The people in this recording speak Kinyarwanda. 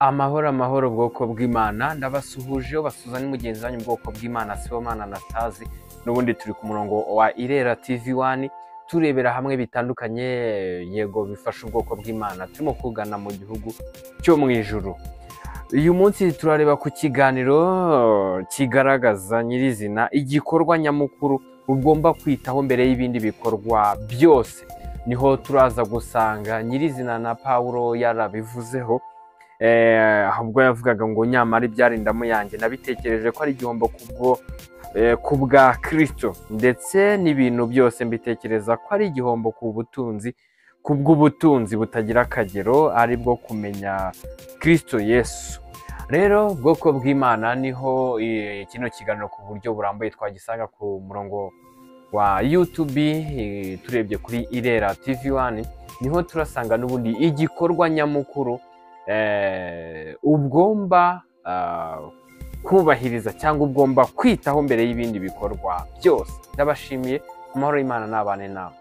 Amahoro amahoro bwoko bw'Imana ndabasuhuje basuza ni mugenzi wanyu bwoko bw'Imana Sibomana Anastase nubundi turi ku murongo wa Irera TV1 turebera hamwe bitandukanye yego bifasha ubwoko bw'Imana turimo kugana mu gihugu cyo mu ijuru. Uyu munsi turareba ku kiganiro kigaragaza nyirizina igikorwa nyamukuru ugomba kwitaho mbere y'ibindi bikorwa byose. Niho turaza gusanga nyirizina na Paulo yarabivuzeho ahubwo yavugaga ngo nyamara ibyarindamo yanjye nabitekereje ko ari igihombo kubwa Kristo ndetse n'ibintu byose mbitekereza ko ari igihombo kubw Ubutunzi butagira akagero ari bwo kumenya Kristo Yesu. Rero bwoko bw'Imana niho kino kiganiro ku buryo burambuye twagisanga ku murongo wa YouTube turebye kuri Irera TV1 niho turasanga n'ubundi igikorwa nyamukuru ugomba kubahiriza cyangwa ugomba kwitaho mbere y'ibindi bikorwa byose. Ndabashimiye, amahoro y'Imana n'abane nawe.